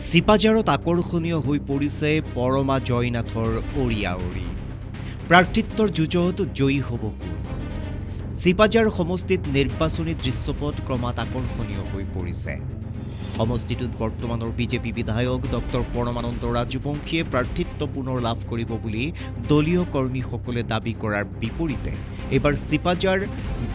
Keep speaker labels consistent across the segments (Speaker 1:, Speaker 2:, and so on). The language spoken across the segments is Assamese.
Speaker 1: চিপাঝাৰত আকৰ্ষণীয় হৈ পৰিছে পৰমা জয়নাথৰ অৰিয়াউৰি। প্ৰাৰ্থিত্বৰ যুঁজত জয়ী হ'ব কোন? চিপাঝাৰ সমষ্টিত নিৰ্বাচনী দৃশ্যপট ক্ৰমাৎ আকৰ্ষণীয় হৈ পৰিছে। সমষ্টিটোত বৰ্তমানৰ বিজেপি বিধায়ক ডক্টৰ পৰমানন্দ ৰাজবংশীয়ে প্ৰাৰ্থিত্ব পুনৰ লাভ কৰিব বুলি দলীয় কৰ্মীসকলে দাবী কৰাৰ বিপৰীতে এইবাৰ চিপাঝাৰ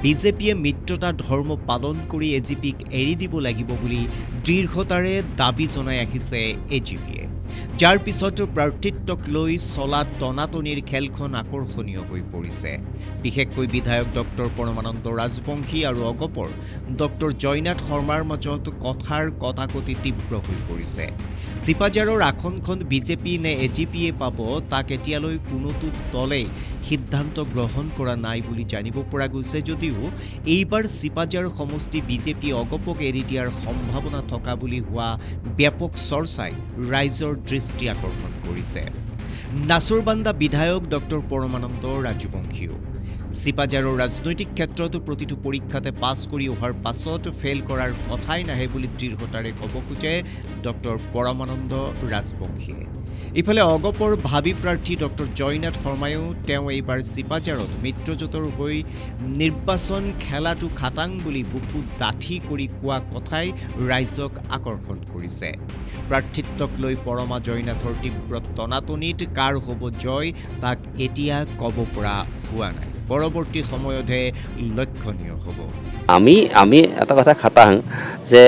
Speaker 1: বিজেপিয়ে মিত্ৰতা ধৰ্ম পালন কৰি এজিপিক এৰি দিব লাগিব বুলি দৃঢ়তাৰে দাবী জনাই আহিছে এজিপিয়ে, যাৰ পিছত প্ৰাৰ্থিত্বক লৈ চলা টনাটনিৰ খেলখন আকৰ্ষণীয় হৈ পৰিছে। বিশেষকৈ বিধায়ক ডক্টৰ পৰমানন্দ ৰাজবংশী আৰু অগপৰ ডক্টৰ জয়নাথ শৰ্মাৰ মাজত কথাৰ কটাকটি তীব্ৰ হৈ পৰিছে। চিপাঝাৰৰ আসনখন বিজেপি নে এজিপিয়ে পাব তাক এতিয়ালৈ কোনোটো দলেই সিদ্ধান্ত গ্ৰহণ কৰা নাই বুলি জানিব পৰা গৈছে যদিও এইবাৰ চিপাঝাৰ সমষ্টি বিজেপি অগপক এৰি দিয়াৰ সম্ভাৱনা থকা বুলি হোৱা ব্যাপক চৰ্চাই ৰাইজৰ দৃষ্টি আকৰ্ষণ কৰিছে। নাচৰবান্দা বিধায়ক ডক্টৰ পৰমানন্দ ৰাজবংশীও চিপাঝাৰৰ ৰাজনৈতিক ক্ষেত্ৰত প্ৰতিটো পৰীক্ষাতে পাছ কৰি অহাৰ পাছত ফেইল কৰাৰ কথাই নাহে বুলি দৃঢ়তাৰে ক'ব খোজে ডক্টৰ পৰমানন্দ ৰাজবংশীয়ে। ইফালে অগপৰ ভাবী প্ৰাৰ্থী ডক্টৰ জয়নাথ শৰ্মায়ো তেওঁ এইবাৰ চিপাঝাৰত মিত্ৰজোঁটৰ হৈ নিৰ্বাচন খেলাটো খাটাং বুলি বুকু ডাঠি কৰি কোৱা কথাই ৰাইজক আকৰ্ষণ কৰিছে। প্ৰাৰ্থিত্বক লৈ পৰমা জয়নাথৰ তীব্ৰ টনাটনিত কাৰ হ'ব জয় তাক এতিয়া ক'ব পৰা হোৱা নাই, পৰৱৰ্তী সময়তহে লক্ষণীয় হ'ব।
Speaker 2: আমি এটা কথা খাটাং যে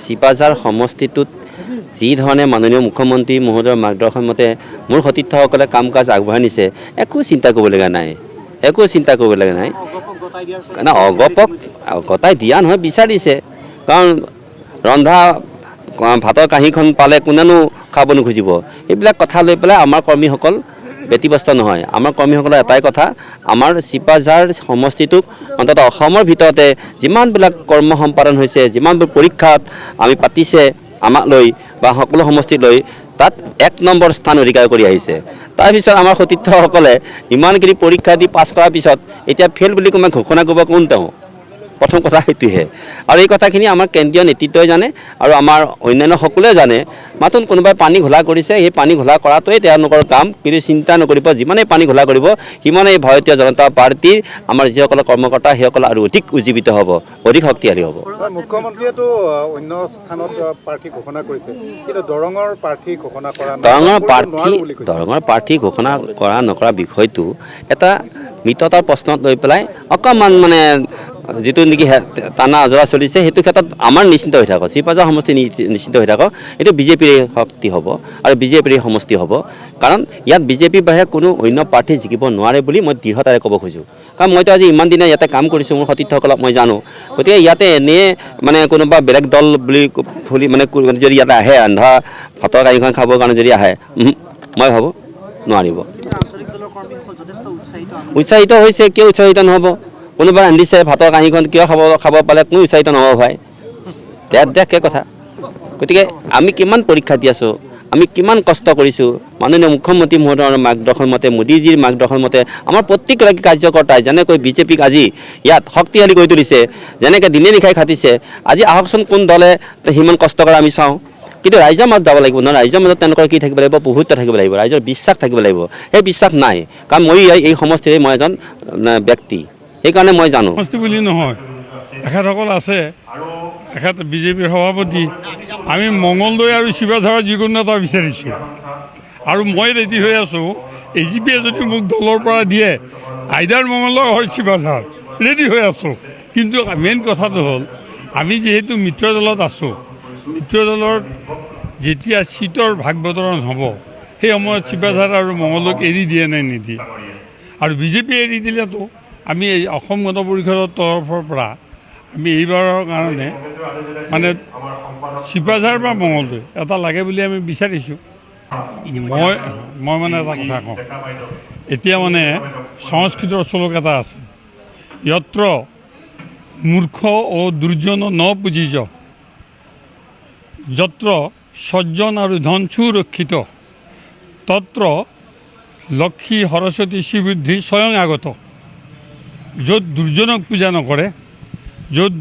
Speaker 2: চিপাঝাৰ সমষ্টিটোত যি ধৰণে মাননীয় মুখ্যমন্ত্ৰী মহোদয়ৰ মাৰ্গদৰ্শন মতে মোৰ সতীৰ্থসকলে কাম কাজ আগবঢ়াই নিছে, একো চিন্তা কৰিবলগীয়া নাই। অগপক গতাই দিয়া নহয়, বিচাৰিছে। কাৰণ ৰন্ধা ভাতৰ কাঁহীখন পালে কোনেনো খাব নোখোজিব। এইবিলাক কথা লৈ পেলাই আমাৰ কৰ্মীসকল ব্যতিব্যস্ত নহয়। আমাৰ কৰ্মীসকলৰ এটাই কথা, আমাৰ চিপাঝাৰ সমষ্টিটোক অন্ততঃ অসমৰ ভিতৰতে যিমানবিলাক কৰ্ম সম্পাদন হৈছে, যিমানবোৰ পৰীক্ষাত আমি পাতিছে আমাক লৈ বা সকলো সমষ্টিক লৈ, তাত ১ নম্বৰ স্থান অধিকাৰ কৰি আহিছে। তাৰপিছত আমাৰ সতীৰ্থসকলে ইমানখিনি পৰীক্ষা দি পাছ কৰাৰ পিছত এতিয়া ফেইল বুলি কোনোবাই ঘোষণা কৰিব কোন তেওঁ? প্ৰথম কথা সেইটোহে। আৰু এই কথাখিনি আমাৰ কেন্দ্ৰীয় নেতৃত্বই জানে আৰু আমাৰ অন্যান্য সকলোৱে জানে। মাথোন কোনোবাই পানী ঘোলা কৰিছে, সেই পানী ঘোলা কৰাটোৱে তেওঁলোকৰ কাম, কিন্তু চিন্তা নকৰিব যিমানেই পানী ঘোলা কৰিব সিমানেই ভাৰতীয় জনতা পাৰ্টীৰ আমাৰ যিসকল কৰ্মকৰ্তা সেইসকল আৰু অধিক উজ্জীৱিত হ'ব, অধিক শক্তিশালী হ'ব।
Speaker 3: মুখ্যমন্ত্ৰীয়েতো অন্য স্থানত প্ৰাৰ্থী ঘোষণা কৰিছে, কিন্তু দৰঙৰ প্ৰাৰ্থী ঘোষণা কৰা নাই।
Speaker 2: দৰঙৰ প্ৰাৰ্থী ঘোষণা কৰা নকৰা বিষয়টো এটা মিততাৰ প্ৰশ্নত লৈ পেলাই অকণমান মানে যিটো নেকি টানা আজৰা চলিছে, সেইটো ক্ষেত্ৰত আমাৰ নিশ্চিন্ত হৈ থাকক, চিপাঝাৰ সমষ্টি নিশ্চিন্ত হৈ থাকক। এইটো বিজেপিৰ শক্তি হ'ব আৰু বিজেপিৰ সমষ্টি হ'ব। কাৰণ ইয়াত বিজেপিৰ বাহিৰে কোনো অন্য প্ৰাৰ্থী জিকিব নোৱাৰে বুলি মই দৃঢ়তাৰে ক'ব খোজোঁ। কাৰণ মইতো আজি ইমান দিনে ইয়াতে কাম কৰিছোঁ, মোৰ সতীৰ্থসকলক মই জানো। গতিকে ইয়াতে এনেই মানে কোনোবা বেলেগ দল বুলি মানে যদি ইয়াতে আহে ৰন্ধা ভাতৰ কাঁহীখন খাবৰ কাৰণে যদি আহে, মই ভাবোঁ নোৱাৰিব। উৎসাহিত হৈছে, কিয় উৎসাহিত নহ'ব? কোনোবা ৰান্ধিছে ভাতৰ কাঁহীখন কিয় খাব পালে কোনো উৎসাহিত নহ'ব ভাই? দেখে কথা। গতিকে আমি কিমান পৰীক্ষা দি আছোঁ, আমি কিমান কষ্ট কৰিছোঁ, মাননীয় মুখ্যমন্ত্ৰী মহোদয়ৰ মাৰ্গদৰ্শন মতে, মোদীজীৰ মাৰ্গদৰ্শন মতে আমাৰ প্ৰত্যেকগৰাকী কাৰ্যকৰ্তাই যেনেকৈ বিজেপিক আজি ইয়াত শক্তিশালী কৰি তুলিছে, যেনেকৈ দিনে নিশাই খাটিছে, আজি আহকচোন কোন দলে সিমান কষ্ট কৰে আমি চাওঁ। কিন্তু ৰাইজৰ মাজত যাব লাগিব নহয়, ৰাইজৰ মাজত তেওঁলোকৰ কি থাকিব লাগিব? প্ৰভুত্ব থাকিব লাগিব, ৰাইজৰ বিশ্বাস থাকিব লাগিব। সেই বিশ্বাস নাই, কাৰণ মই এই সমষ্টিৰে মই এজন ব্যক্তি, সেইকাৰণে মই জানো।
Speaker 4: সমষ্টি বুলি নহয়, এখেতসকল আছে, এখেত বিজেপিৰ সভাপতি। আমি মঙলদৈ আৰু চিপাঝাৰৰ যিকোনো এটা বিচাৰিছোঁ আৰু মই ৰেডি হৈ আছোঁ। এজিপিয়ে যদি মোক দলৰ পৰা দিয়ে, আইদাৰ মঙলদৈ হয় চিপাঝাৰ, ৰেডি হৈ আছোঁ। কিন্তু মেইন কথাটো হ'ল, আমি যিহেতু মিত্ৰ দলত আছোঁ, মিত্ৰ দলৰ যেতিয়া চিটৰ ভাগ বতৰণ হ'ব, সেই সময়ত চিপাঝাৰ আৰু মঙলদৈক এৰি দিয়ে নে নিদিয়ে। আৰু বিজেপি এৰি দিলেতো আমি অসম গণ পৰিষদৰ তৰফৰ পৰা আমি এইবাৰৰ কাৰণে মানে চিপাঝাৰ বা মঙলদৈ এটা লাগে বুলি আমি বিচাৰিছোঁ। মই মানে এটা কথা কওঁ, এতিয়া মানে সংস্কৃতৰ শ্লোক এটা আছে, যত্ৰ মূৰ্খ ও দুৰ্জন ন পুজিজ, যত্ৰ সজ্জন আৰু ধন সুৰক্ষিত, তত্ৰ লক্ষ্মী সৰস্বতী শ্ৰীবুদ্ধি স্বয়ং আগত। য'ত দুৰ্জনক পূজা নকৰে, য'ত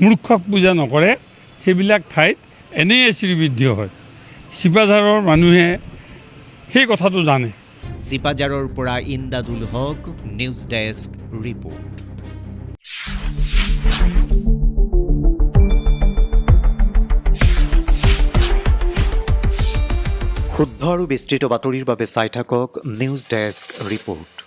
Speaker 4: মূৰ্খক পূজা নকৰে, সেইবিলাক ঠাইত এনেই শ্ৰীবৃদ্ধি হয়। চিপাঝাৰৰ মানুহে সেই কথাটো জানে।
Speaker 1: চিপাঝাৰৰ পৰা ইন্দাদুল হক, নিউজ ডেস্ক ৰিপৰ্ট। শুদ্ধ আৰু বিস্তৃত বাতৰিৰ বাবে চাই থাকক নিউজ ডেস্ক ৰিপৰ্ট।